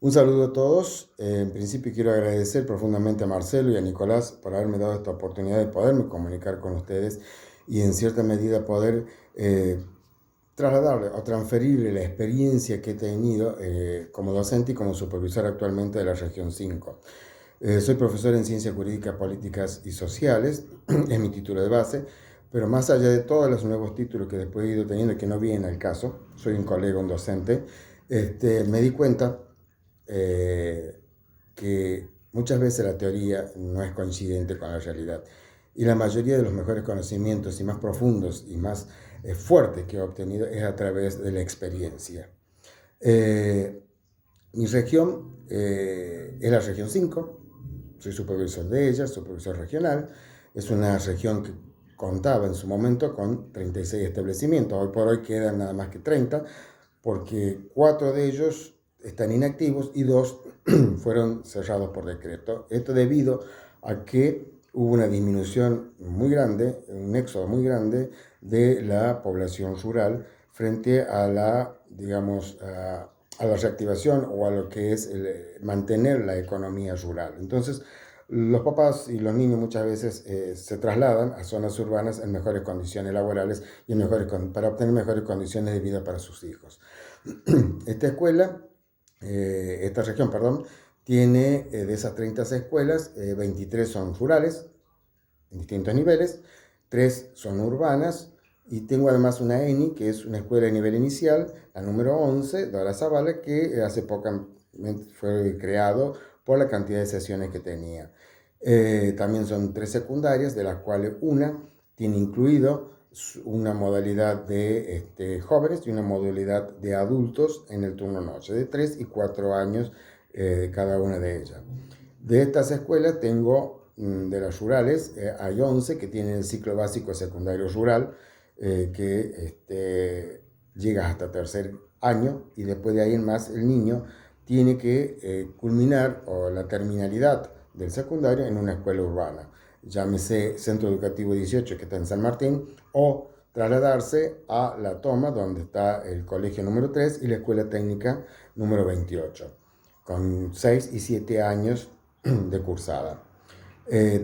Un saludo a todos. En principio quiero agradecer profundamente a Marcelo y a Nicolás por haberme dado esta oportunidad de poderme comunicar con ustedes y en cierta medida poder trasladarle o transferirle la experiencia que he tenido como docente y como supervisor actualmente de la región 5. Soy profesor en Ciencias Jurídicas, Políticas y Sociales, es mi título de base, pero más allá de todos los nuevos títulos que después he ido teniendo, que no vienen al caso, soy un colega, un docente, me di cuenta eh, que muchas veces la teoría no es coincidente con la realidad. Y la mayoría de los mejores conocimientos y más profundos y más fuertes que he obtenido es a través de la experiencia. Eh, Mi región es la región 5, soy supervisor de ella, supervisor regional. Es una región que contaba en su momento con 36 establecimientos. Hoy por hoy quedan nada más que 30, porque 4 de ellos están inactivos y 2 fueron cerrados por decreto. Esto debido a que hubo una disminución muy grande, un éxodo muy grande de la población rural frente a la, digamos, a la reactivación o a lo que es mantener la economía rural. Entonces, los papás y los niños muchas veces se trasladan a zonas urbanas en mejores condiciones laborales y para obtener mejores condiciones de vida para sus hijos. Esta escuela, esta región, perdón, tiene de esas 30 escuelas, 23 son rurales, en distintos niveles, 3 son urbanas, y tengo además una ENI, que es una escuela de nivel inicial, la número 11, Dora Zavala, que hace poco fue creado por la cantidad de sesiones que tenía. También son 3 secundarias, de las cuales una tiene incluido una modalidad de jóvenes y una modalidad de adultos en el turno noche, de 3 y 4 años cada una de ellas. De estas escuelas tengo, de las rurales, hay 11 que tienen el ciclo básico secundario rural, que llega hasta tercer año, y después de ahí en más el niño tiene que culminar o la terminalidad del secundario en una escuela urbana, llámese Centro Educativo 18, que está en San Martín, o trasladarse a La Toma, donde está el colegio número 3 y la escuela técnica número 28, con 6 y 7 años de cursada.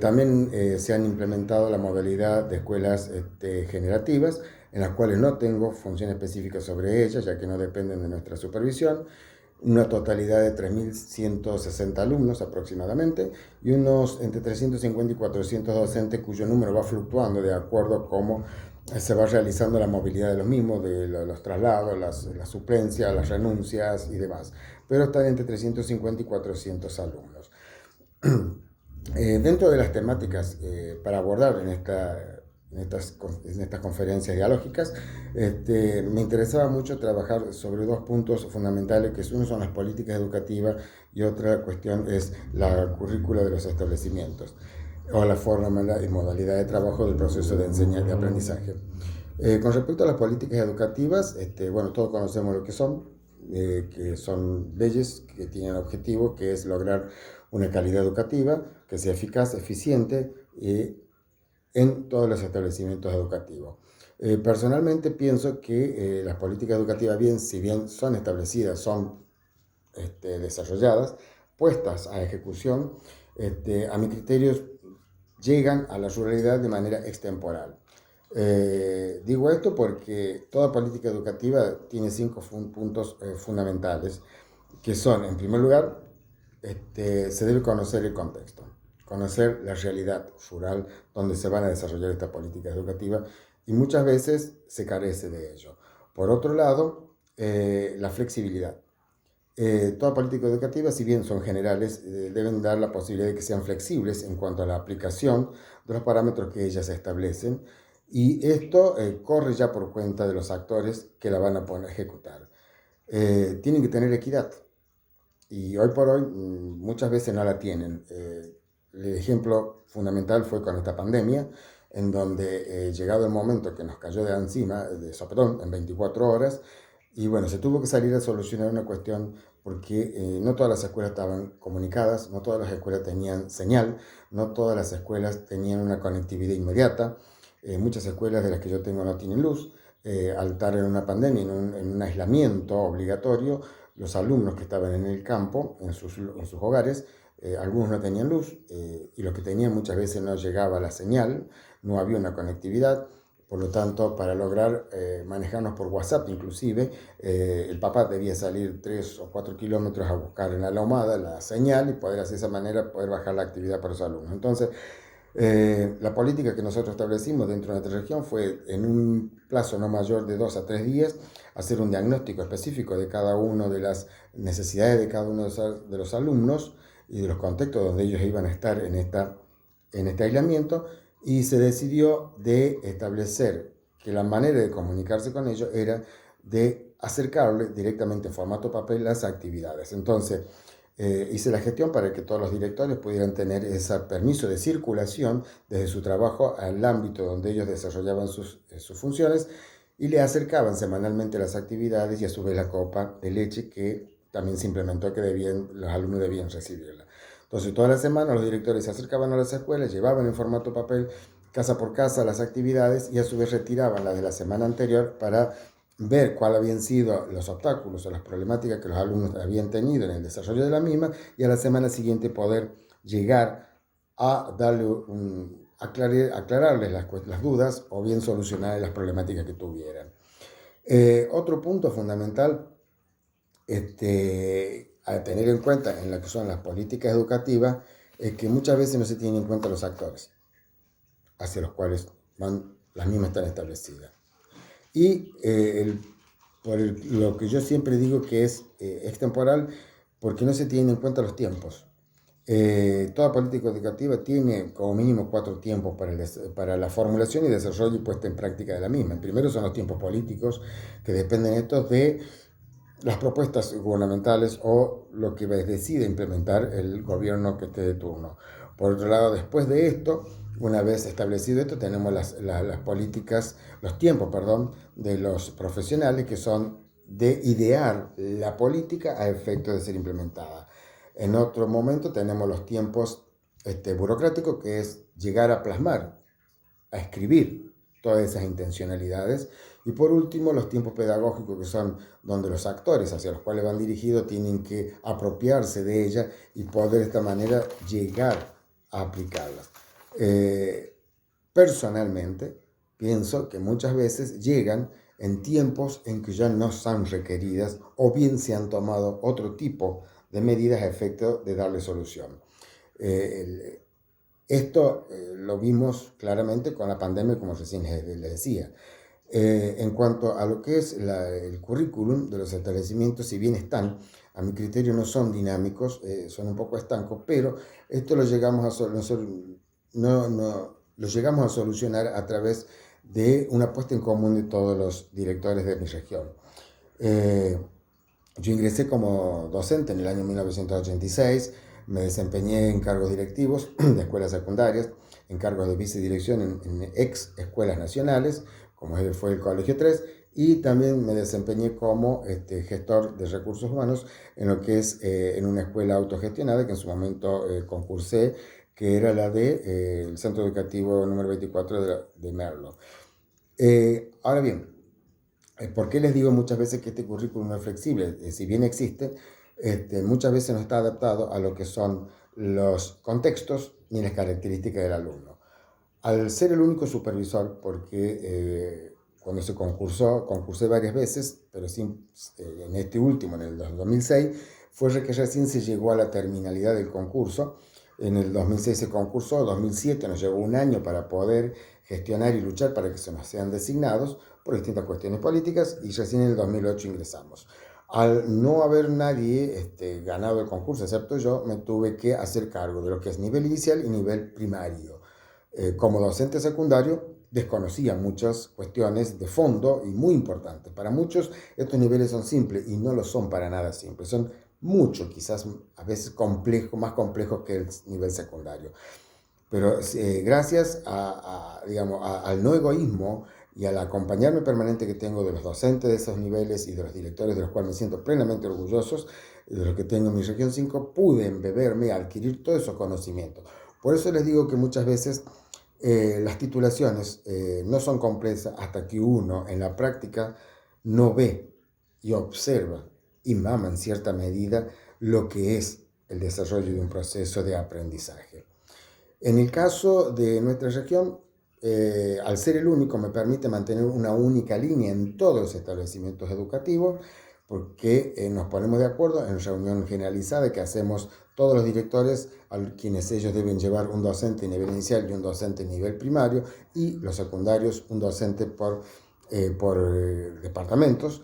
También se han implementado la modalidad de escuelas generativas, en las cuales no tengo función específica sobre ellas, ya que no dependen de nuestra supervisión. Una totalidad de 3.160 alumnos aproximadamente, y unos entre 350 y 400 docentes, cuyo número va fluctuando de acuerdo a cómo se va realizando la movilidad de los mismos, de los traslados, las suplencias, las renuncias y demás. Pero están entre 350 y 400 alumnos. Dentro de las temáticas para abordar en estas conferencias dialógicas, me interesaba mucho trabajar sobre 2 puntos fundamentales, que uno son las políticas educativas y otra cuestión es la currícula de los establecimientos, o la forma y modalidad de trabajo del proceso de enseñanza y aprendizaje. Con respecto a las políticas educativas, bueno, todos conocemos lo que son leyes que tienen el objetivo, que es lograr una calidad educativa que sea eficaz, eficiente en todos los establecimientos educativos. Personalmente pienso que las políticas educativas, si bien son establecidas, son desarrolladas, puestas a ejecución, a mi criterio llegan a la ruralidad de manera extemporal. Digo esto porque toda política educativa tiene 5 puntos fundamentales, que son, en primer lugar, se debe conocer el contexto, conocer la realidad rural donde se van a desarrollar estas políticas educativas, y muchas veces se carece de ello. Por otro lado, la flexibilidad. Toda política educativa, si bien son generales, deben dar la posibilidad de que sean flexibles en cuanto a la aplicación de los parámetros que ellas establecen, y esto corre ya por cuenta de los actores que la van a poner a ejecutar. Tienen que tener equidad, y hoy por hoy muchas veces no la tienen. El ejemplo fundamental fue con esta pandemia, en donde llegado el momento que nos cayó de encima, de sopetón, en 24 horas, y bueno, se tuvo que salir a solucionar una cuestión, porque no todas las escuelas estaban comunicadas, no todas las escuelas tenían señal, no todas las escuelas tenían una conectividad inmediata. Muchas escuelas de las que yo tengo no tienen luz. Al estar en una pandemia, en un aislamiento obligatorio, los alumnos que estaban en el campo, en sus hogares. Algunos no tenían luz y los que tenían muchas veces no llegaba la señal, no había una conectividad. Por lo tanto, para lograr manejarnos por WhatsApp inclusive, el papá debía salir 3 o 4 kilómetros a buscar en la lomada la señal y poder de esa manera poder bajar la actividad para los alumnos. Entonces, la política que nosotros establecimos dentro de nuestra región fue en un plazo no mayor de 2 a 3 días hacer un diagnóstico específico de cada una de las necesidades de cada uno de los alumnos y de los contextos donde ellos iban a estar en este aislamiento, y se decidió de establecer que la manera de comunicarse con ellos era de acercarle directamente en formato papel las actividades. Entonces, hice la gestión para que todos los directores pudieran tener ese permiso de circulación desde su trabajo al ámbito donde ellos desarrollaban sus funciones, y le acercaban semanalmente las actividades y a su vez la copa de leche que también se implementó que los alumnos debían recibirla. Entonces, todas las semanas los directores se acercaban a las escuelas, llevaban en formato papel, casa por casa, las actividades y a su vez retiraban las de la semana anterior para ver cuáles habían sido los obstáculos o las problemáticas que los alumnos habían tenido en el desarrollo de la misma, y a la semana siguiente poder llegar a darle aclararles las dudas o bien solucionar las problemáticas que tuvieran. Otro punto fundamental a tener en cuenta en lo que son las políticas educativas es que muchas veces no se tienen en cuenta los actores hacia los cuales las mismas están establecidas. Y lo que yo siempre digo que es extemporal, porque no se tienen en cuenta los tiempos. Toda política educativa tiene como mínimo 4 tiempos para la formulación y desarrollo y puesta en práctica de la misma. El primero son los tiempos políticos, que dependen estos de las propuestas gubernamentales o lo que decide implementar el gobierno que esté de turno. Por otro lado, después de esto, una vez establecido esto, tenemos las políticas, los tiempos, perdón, de los profesionales, que son de idear la política a efecto de ser implementada. En otro momento tenemos los tiempos burocráticos, que es llegar a plasmar, a escribir todas esas intencionalidades. Y por último, los tiempos pedagógicos, que son donde los actores hacia los cuales van dirigidos tienen que apropiarse de ellas y poder de esta manera llegar a aplicarlas. Personalmente, pienso que muchas veces llegan en tiempos en que ya no son requeridas o bien se han tomado otro tipo de medidas a efecto de darle solución. Esto lo vimos claramente con la pandemia, como recién les decía. En cuanto a lo que es el currículum de los establecimientos, si bien están, a mi criterio no son dinámicos, son un poco estancos, pero esto lo llegamos lo llegamos a solucionar a través de una puesta en común de todos los directores de mi región. Yo ingresé como docente en el año 1986, me desempeñé en cargos directivos de escuelas secundarias, en cargos de vicedirección en ex escuelas nacionales, como fue el Colegio 3, y también me desempeñé como gestor de recursos humanos en lo que es en una escuela autogestionada que en su momento concursé, que era la del Centro Educativo número 24 de Merlo. Ahora bien, ¿por qué les digo muchas veces que este currículum no es flexible? Si bien existe, muchas veces no está adaptado a lo que son los contextos ni las características del alumno. Al ser el único supervisor, porque cuando se concursé varias veces, pero en este último, en el 2006, fue que recién se llegó a la terminalidad del concurso. En el 2006 se concursó, 2007 nos llevó un año para poder gestionar y luchar para que se nos sean designados por distintas cuestiones políticas, y recién en el 2008 ingresamos. Al no haber nadie ganado el concurso, excepto yo, me tuve que hacer cargo de lo que es nivel inicial y nivel primario. Como docente secundario, desconocía muchas cuestiones de fondo y muy importantes. Para muchos estos niveles son simples y no lo son para nada simples. Son mucho, quizás a veces más complejos que el nivel secundario. Pero gracias al no egoísmo y al acompañarme permanente que tengo de los docentes de esos niveles y de los directores, de los cuales me siento plenamente orgullosos, de los que tengo en mi región 5, pude embeberme, adquirir todos esos conocimientos. Por eso les digo que muchas veces las titulaciones no son completas hasta que uno en la práctica no ve y observa y mama en cierta medida lo que es el desarrollo de un proceso de aprendizaje. En el caso de nuestra región, al ser el único, me permite mantener una única línea en todos los establecimientos educativos, porque nos ponemos de acuerdo en reunión generalizada que hacemos todos los directores, a quienes ellos deben llevar un docente a nivel inicial y un docente a nivel primario, y los secundarios un docente por departamentos.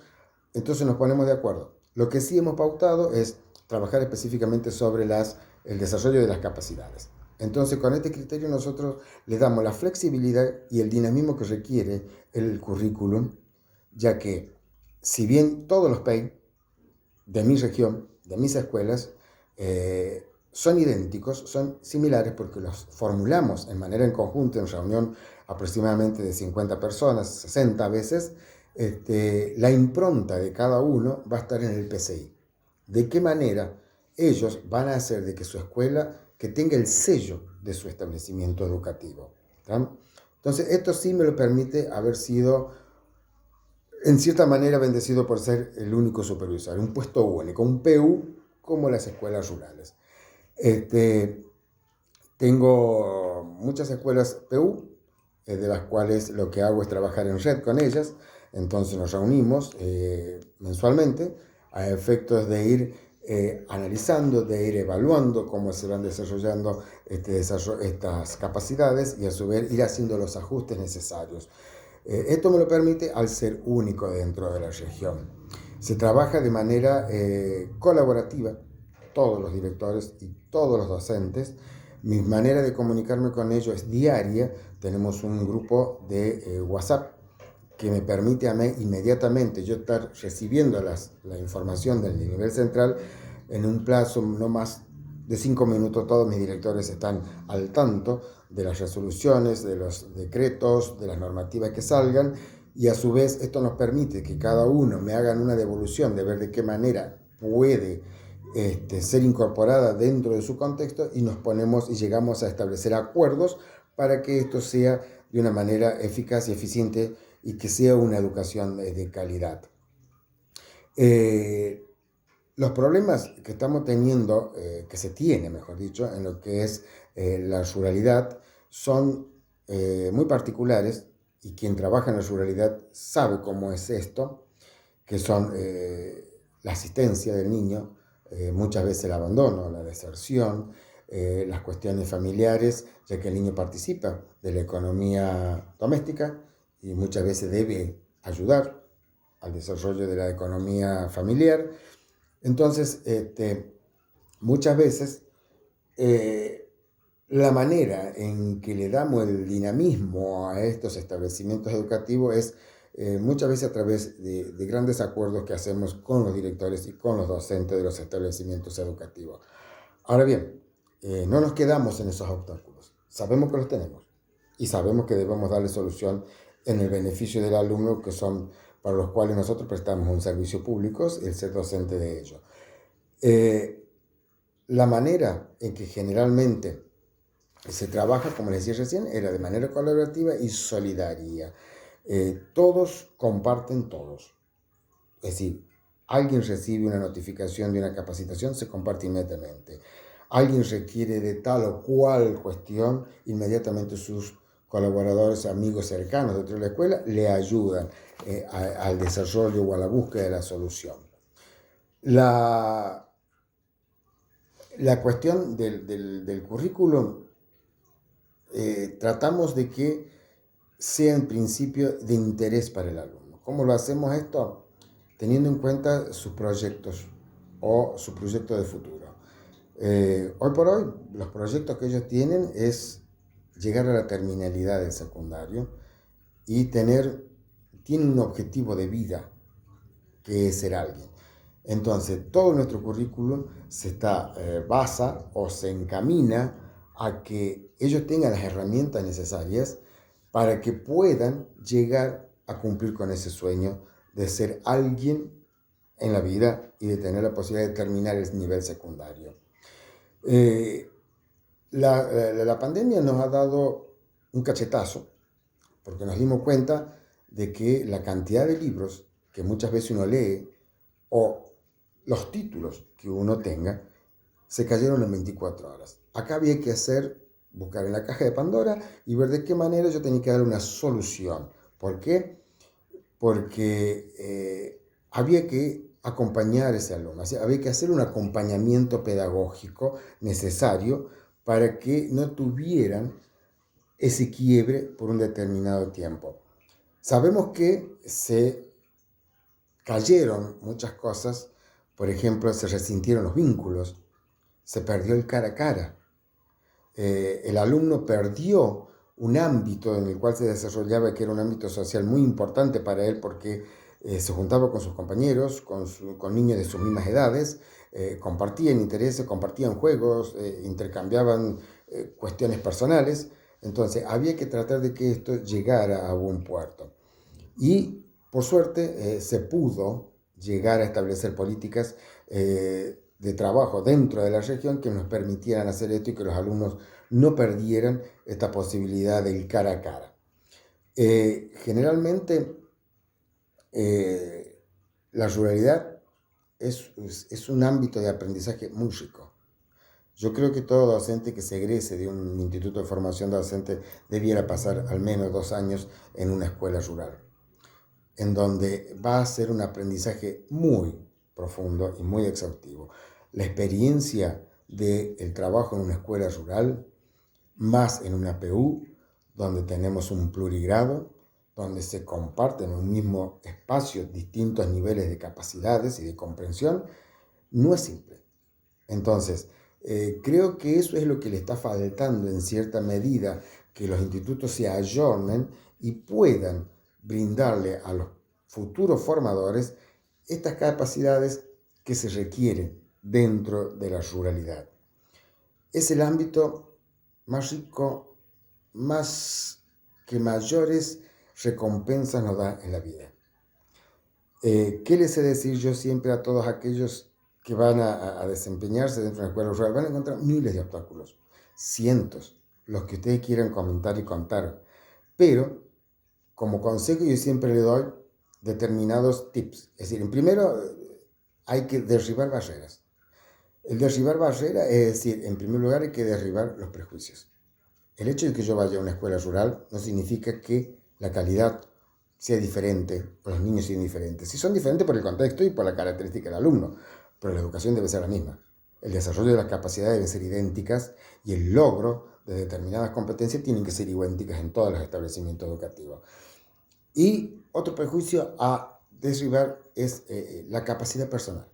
Entonces nos ponemos de acuerdo. Lo que sí hemos pautado es trabajar específicamente sobre el desarrollo de las capacidades. Entonces, con este criterio nosotros le damos la flexibilidad y el dinamismo que requiere el currículum, ya que si bien todos los PEI de mi región, de mis escuelas, son idénticos, son similares porque los formulamos en manera en conjunto, en reunión aproximadamente de 50 personas, 60 veces, la impronta de cada uno va a estar en el PCI. ¿De qué manera ellos van a hacer de que su escuela que tenga el sello de su establecimiento educativo? ¿Tá? Entonces, esto sí me lo permite haber sido, en cierta manera, bendecido por ser el único supervisor, un puesto único, un PU como las escuelas rurales. Tengo muchas escuelas PU, de las cuales lo que hago es trabajar en red con ellas. Entonces nos reunimos mensualmente a efectos de ir analizando, de ir evaluando cómo se van desarrollando estas capacidades y a su vez ir haciendo los ajustes necesarios. Esto me lo permite al ser único dentro de la región. Se trabaja de manera colaborativa, todos los directores y todos los docentes. Mi manera de comunicarme con ellos es diaria. Tenemos un grupo de WhatsApp que me permite a mí inmediatamente yo estar recibiendo la información del nivel central en un plazo no más de 5 minutos. Todos mis directores están al tanto de las resoluciones, de los decretos, de las normativas que salgan, y a su vez esto nos permite que cada uno me hagan una devolución de ver de qué manera puede ser incorporada dentro de su contexto, y nos ponemos y llegamos a establecer acuerdos para que esto sea de una manera eficaz y eficiente y que sea una educación de calidad. Los problemas que estamos teniendo, que se tiene, mejor dicho, en lo que es la ruralidad, son muy particulares, y quien trabaja en la ruralidad sabe cómo es esto, que son la asistencia del niño, muchas veces el abandono, la deserción, las cuestiones familiares, ya que el niño participa de la economía doméstica y muchas veces debe ayudar al desarrollo de la economía familiar. Entonces, muchas veces la manera en que le damos el dinamismo a estos establecimientos educativos es muchas veces a través de grandes acuerdos que hacemos con los directores y con los docentes de los establecimientos educativos. Ahora bien, no nos quedamos en esos obstáculos. Sabemos que los tenemos y sabemos que debemos darle solución en el beneficio del alumno, que son para los cuales nosotros prestamos un servicio público, el ser docente de ello. La manera en que generalmente se trabaja, como les decía recién, era de manera colaborativa y solidaria. Todos comparten todos. Es decir, alguien recibe una notificación de una capacitación, se comparte inmediatamente. Alguien requiere de tal o cual cuestión, inmediatamente sus colaboradores, amigos cercanos dentro de la escuela le ayudan al desarrollo o a la búsqueda de la solución. La cuestión del currículum, tratamos de que sea en principio de interés para el alumno. ¿Cómo lo hacemos esto? Teniendo en cuenta sus proyectos o su proyecto de futuro. Hoy por hoy, los proyectos que ellos tienen es llegar a la terminalidad del secundario y tienen un objetivo de vida, que es ser alguien. Entonces, todo nuestro currículum se basa o se encamina a que ellos tengan las herramientas necesarias para que puedan llegar a cumplir con ese sueño de ser alguien en la vida y de tener la posibilidad de terminar el nivel secundario. La pandemia nos ha dado un cachetazo, porque nos dimos cuenta de que la cantidad de libros que muchas veces uno lee o los títulos que uno tenga se cayeron en 24 horas. Acá había que buscar en la caja de Pandora y ver de qué manera yo tenía que dar una solución. ¿Por qué? Porque había que acompañar a ese alumno, había que hacer un acompañamiento pedagógico necesario para que no tuvieran ese quiebre por un determinado tiempo. Sabemos que se cayeron muchas cosas, por ejemplo, se resintieron los vínculos, se perdió el cara a cara. El alumno perdió un ámbito en el cual se desarrollaba, que era un ámbito social muy importante para él, porque se juntaba con sus compañeros, con niños de sus mismas edades, compartían intereses, compartían juegos, intercambiaban cuestiones personales. Entonces había que tratar de que esto llegara a buen puerto. Y por suerte se pudo llegar a establecer políticas de trabajo dentro de la región que nos permitieran hacer esto y que los alumnos no perdieran esta posibilidad del cara a cara. Generalmente la ruralidad es un ámbito de aprendizaje muy rico. Yo creo que todo docente que se egrese de un instituto de formación docente debiera pasar al menos 2 años en una escuela rural, en donde va a ser un aprendizaje muy profundo y muy exhaustivo. La experiencia del trabajo en una escuela rural, más en una PU, donde tenemos un plurigrado, donde se comparten en un mismo espacio distintos niveles de capacidades y de comprensión, no es simple. Entonces, creo que eso es lo que le está faltando en cierta medida, que los institutos se ayornen y puedan brindarle a los futuros formadores estas capacidades que se requieren dentro de la ruralidad. Es el ámbito más rico, más que mayores recompensas nos da en la vida. ¿Qué les he de decir yo siempre a todos aquellos que van a desempeñarse dentro de la escuela rural? Van a encontrar miles de obstáculos, cientos, los que ustedes quieran comentar y contar. Pero, como consejo, yo siempre le doy determinados tips. Es decir, en primero hay que derribar barreras. El derribar barreras es decir, en primer lugar hay que derribar los prejuicios. El hecho de que yo vaya a una escuela rural no significa que la calidad sea diferente, o los niños sean diferentes. Sí son diferentes por el contexto y por la característica del alumno, pero la educación debe ser la misma. El desarrollo de las capacidades deben ser idénticas y el logro de determinadas competencias tienen que ser idénticas en todos los establecimientos educativos. Y otro prejuicio a derribar es la capacidad personal.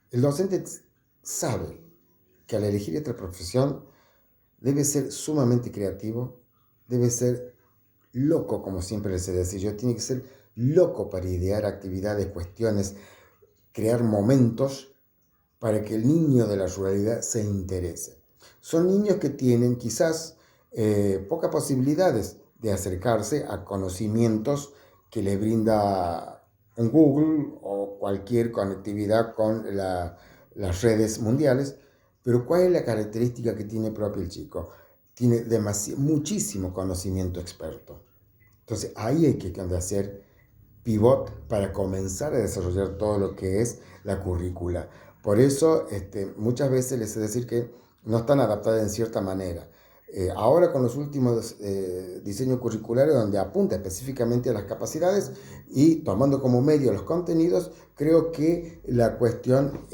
El docente sabe que al elegir esta profesión debe ser sumamente creativo, debe ser loco, como siempre les he dicho yo, tiene que ser loco para idear actividades, cuestiones, crear momentos para que el niño de la ruralidad se interese. Son niños que tienen quizás pocas posibilidades de acercarse a conocimientos que les brinda un Google o cualquier conectividad con las redes mundiales, pero ¿cuál es la característica que tiene propio el chico? Tiene muchísimo conocimiento experto. Entonces ahí hay que hacer pivot para comenzar a desarrollar todo lo que es la currícula. Por eso muchas veces les he de decir que no están adaptadas en cierta manera. Ahora con los últimos diseños curriculares donde apunta específicamente a las capacidades y tomando como medio los contenidos, creo que la cuestión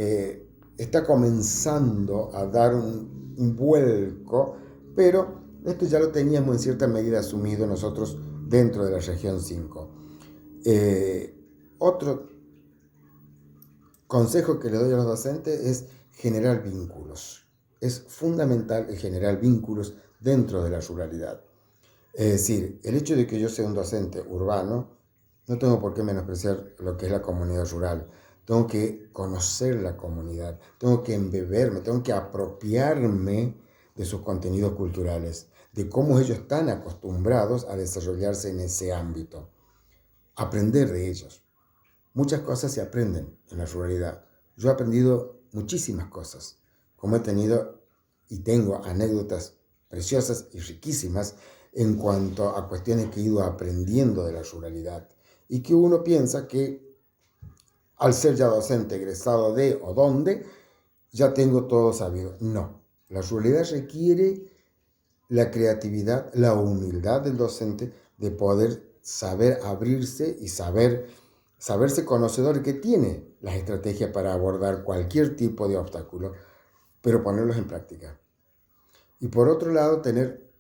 está comenzando a dar un vuelco, pero esto ya lo teníamos en cierta medida asumido nosotros dentro de la región 5. Otro consejo que le doy a los docentes es generar vínculos. Es fundamental generar vínculos dentro de la ruralidad. Es decir, el hecho de que yo sea un docente urbano, no tengo por qué menospreciar lo que es la comunidad rural. Tengo que conocer la comunidad, tengo que embeberme, tengo que apropiarme de sus contenidos culturales, de cómo ellos están acostumbrados a desarrollarse en ese ámbito. Aprender de ellos. Muchas cosas se aprenden en la ruralidad. Yo he aprendido muchísimas cosas, como he tenido y tengo anécdotas preciosas y riquísimas en cuanto a cuestiones que he ido aprendiendo de la ruralidad y que uno piensa que al ser ya docente egresado de o donde, ya tengo todo sabido. No, la ruralidad requiere la creatividad, la humildad del docente de poder saber abrirse y saberse conocedor que tiene las estrategias para abordar cualquier tipo de obstáculo, pero ponerlos en práctica. Y por otro lado, tener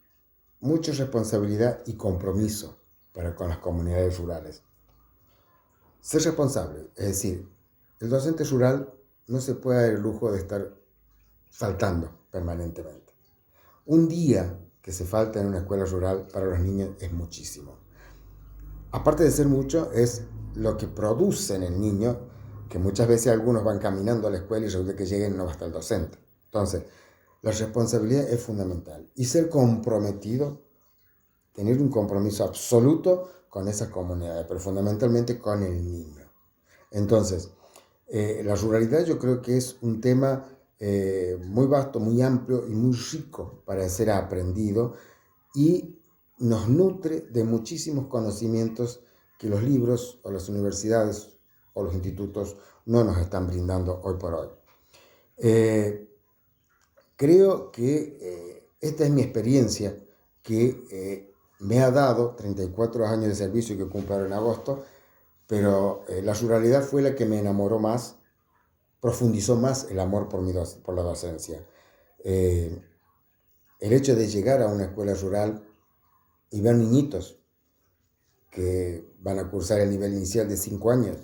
mucha responsabilidad y compromiso con las comunidades rurales. Ser responsable, es decir, el docente rural no se puede dar el lujo de estar faltando permanentemente. Un día que se falta en una escuela rural para los niños es muchísimo. Aparte de ser mucho, es lo que produce en el niño, que muchas veces algunos van caminando a la escuela y resulta que lleguen y no va a estar el docente. Entonces, la responsabilidad es fundamental. Y ser comprometido, tener un compromiso absoluto con esa comunidad, pero fundamentalmente con el niño. Entonces, la ruralidad yo creo que es un tema muy vasto, muy amplio y muy rico para ser aprendido y nos nutre de muchísimos conocimientos que los libros o las universidades o los institutos no nos están brindando hoy por hoy. Creo que esta es mi experiencia que me ha dado 34 años de servicio que cumplo en agosto, pero la ruralidad fue la que me enamoró más, profundizó más el amor por la docencia. El hecho de llegar a una escuela rural y ver niñitos que van a cursar el nivel inicial de 5 años,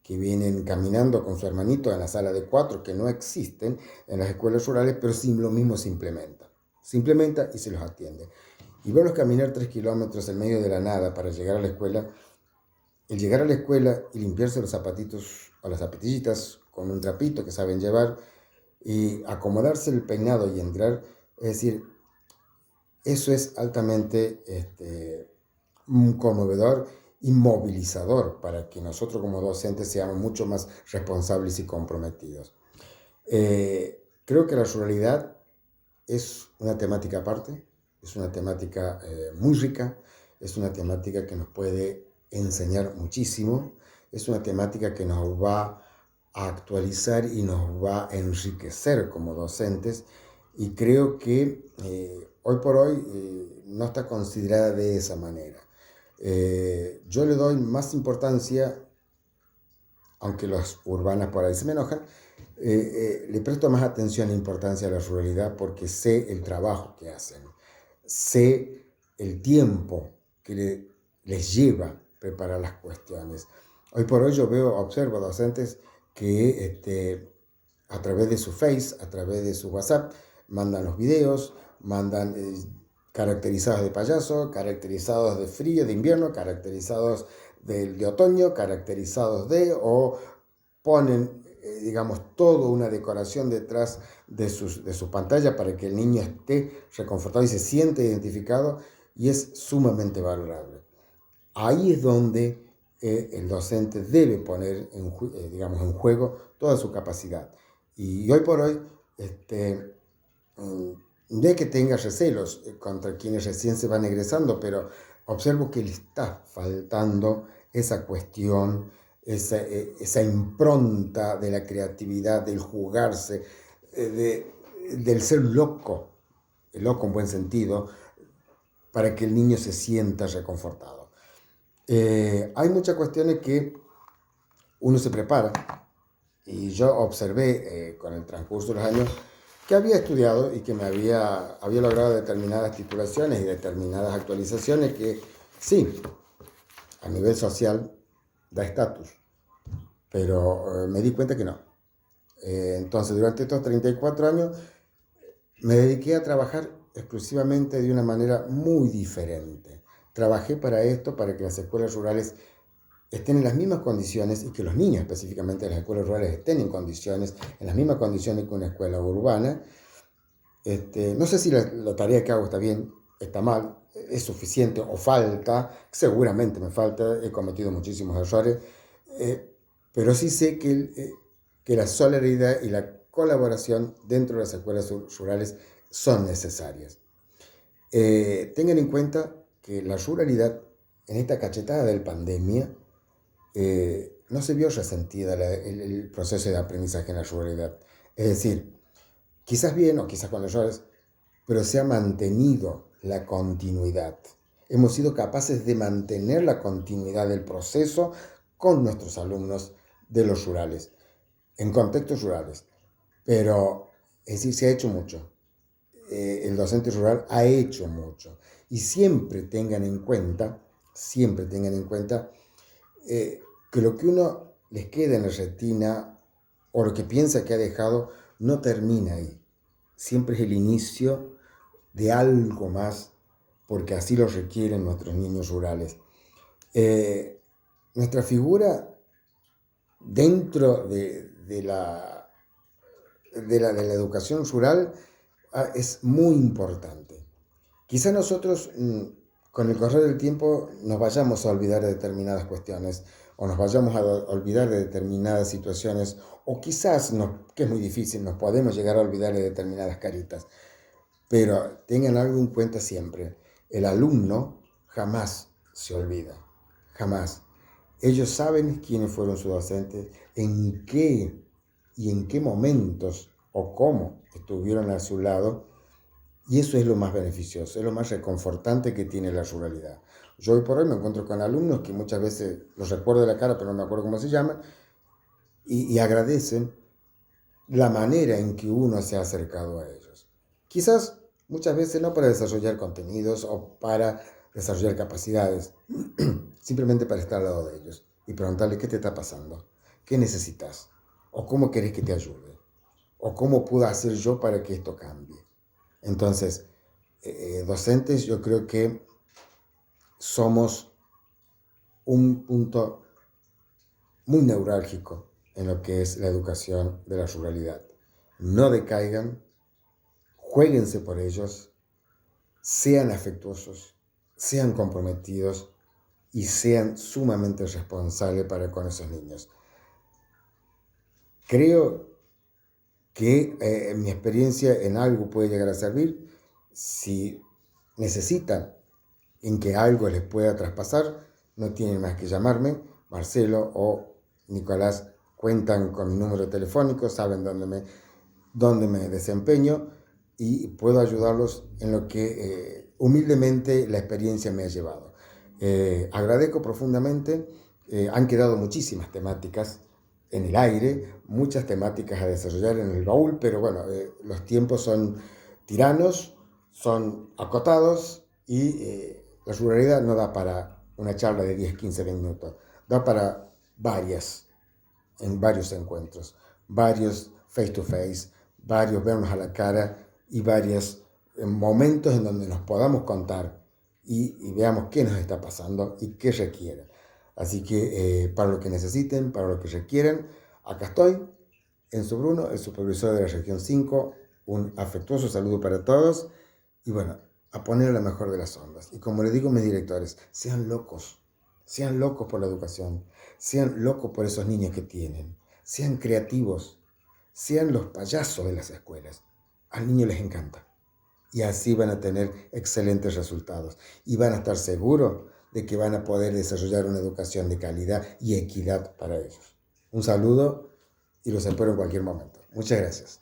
que vienen caminando con su hermanito en la sala de 4, que no existen en las escuelas rurales, pero sí, lo mismo se implementa. Se implementa y se los atiende. Y verlos caminar 3 kilómetros en medio de la nada para llegar a la escuela, el llegar a la escuela y limpiarse los zapatitos o las zapatillitas con un trapito que saben llevar y acomodarse el peinado y entrar, es decir, eso es altamente conmovedor y movilizador para que nosotros como docentes seamos mucho más responsables y comprometidos. Creo que la ruralidad es una temática aparte, es una temática muy rica, es una temática que nos puede enseñar muchísimo, es una temática que nos va a actualizar y nos va a enriquecer como docentes y creo que hoy por hoy no está considerada de esa manera. Yo le doy más importancia, aunque las urbanas por ahí se me enojan, le presto más atención e importancia a la ruralidad porque sé el trabajo que hacen, sé el tiempo que les lleva preparar las cuestiones. Hoy por hoy yo observo docentes que a través de su Face, a través de su WhatsApp, mandan los videos, mandan caracterizados de payaso, caracterizados de frío, de invierno, caracterizados de otoño, o ponen, digamos, toda una decoración detrás de su pantalla para que el niño esté reconfortado y se siente identificado y es sumamente valorable. Ahí es donde el docente debe poner digamos, en juego toda su capacidad. Y hoy por hoy, no es que tenga recelos contra quienes recién se van egresando, pero observo que le está faltando esa cuestión, esa impronta de la creatividad, del jugarse, del ser loco en buen sentido, para que el niño se sienta reconfortado. Hay muchas cuestiones que uno se prepara, y yo observé con el transcurso de los años que había estudiado y que me había logrado determinadas titulaciones y determinadas actualizaciones que sí, a nivel social da estatus, pero me di cuenta que no. Entonces, durante estos 34 años me dediqué a trabajar exclusivamente de una manera muy diferente. Trabajé para esto, para que las escuelas rurales estén en las mismas condiciones y que los niños específicamente de las escuelas rurales estén en las mismas condiciones que una escuela urbana. No sé si la tarea que hago está bien, está mal, es suficiente o falta, seguramente me falta, he cometido muchísimos errores, pero sí sé que la solidaridad y la colaboración dentro de las escuelas rurales son necesarias. Tengan en cuenta que la ruralidad en esta cachetada de la pandemia no se vio resentida el proceso de aprendizaje en la ruralidad. Es decir, quizás bien o quizás con errores, pero se ha mantenido la continuidad. Hemos sido capaces de mantener la continuidad del proceso con nuestros alumnos de los rurales, en contextos rurales. Pero, es decir, se ha hecho mucho. El docente rural ha hecho mucho. Y siempre tengan en cuenta que lo que uno les queda en la retina o lo que piensa que ha dejado no termina ahí. Siempre es el inicio de algo más, porque así lo requieren nuestros niños rurales. Nuestra figura dentro de la educación rural es muy importante. Quizá nosotros con el correr del tiempo nos vayamos a olvidar de determinadas cuestiones o nos vayamos a olvidar de determinadas situaciones o quizás, que es muy difícil, nos podemos llegar a olvidar de determinadas caritas. Pero tengan algo en cuenta siempre, el alumno jamás se olvida, jamás. Ellos saben quiénes fueron sus docentes, en qué momentos o cómo estuvieron a su lado, y eso es lo más beneficioso, es lo más reconfortante que tiene la ruralidad. Yo hoy por hoy me encuentro con alumnos que muchas veces los recuerdo de la cara, pero no me acuerdo cómo se llaman, y agradecen la manera en que uno se ha acercado a ellos. Quizás muchas veces no para desarrollar contenidos o para desarrollar capacidades, simplemente para estar al lado de ellos y preguntarles qué te está pasando, qué necesitas, o cómo querés que te ayude, o cómo puedo hacer yo para que esto cambie. Entonces, docentes, yo creo que somos un punto muy neurálgico en lo que es la educación de la ruralidad. No decaigan, juéguense por ellos, sean afectuosos, sean comprometidos y sean sumamente responsables para con esos niños. Creo que mi experiencia en algo puede llegar a servir. Si necesitan en que algo les pueda traspasar, no tienen más que llamarme. Marcelo o Nicolás cuentan con mi número telefónico, saben dónde me desempeño y puedo ayudarlos en lo que humildemente la experiencia me ha llevado. Agradezco profundamente, han quedado muchísimas temáticas en el aire, muchas temáticas a desarrollar en el baúl, pero bueno, los tiempos son tiranos, son acotados y la ruralidad no da para una charla de 10, 15, 20 minutos, da para en varios encuentros, varios face to face, varios vernos a la cara y varios momentos en donde nos podamos contar y veamos qué nos está pasando y qué requieren. Así que para lo que necesiten, para lo que requieran, acá estoy, Enzo Bruno, el supervisor de la región 5, un afectuoso saludo para todos y bueno, a poner la mejor de las ondas. Y como le digo a mis directores, sean locos por la educación, sean locos por esos niños que tienen, sean creativos, sean los payasos de las escuelas. Al niño les encanta y así van a tener excelentes resultados y van a estar seguros de que van a poder desarrollar una educación de calidad y equidad para ellos. Un saludo y los espero en cualquier momento. Muchas gracias.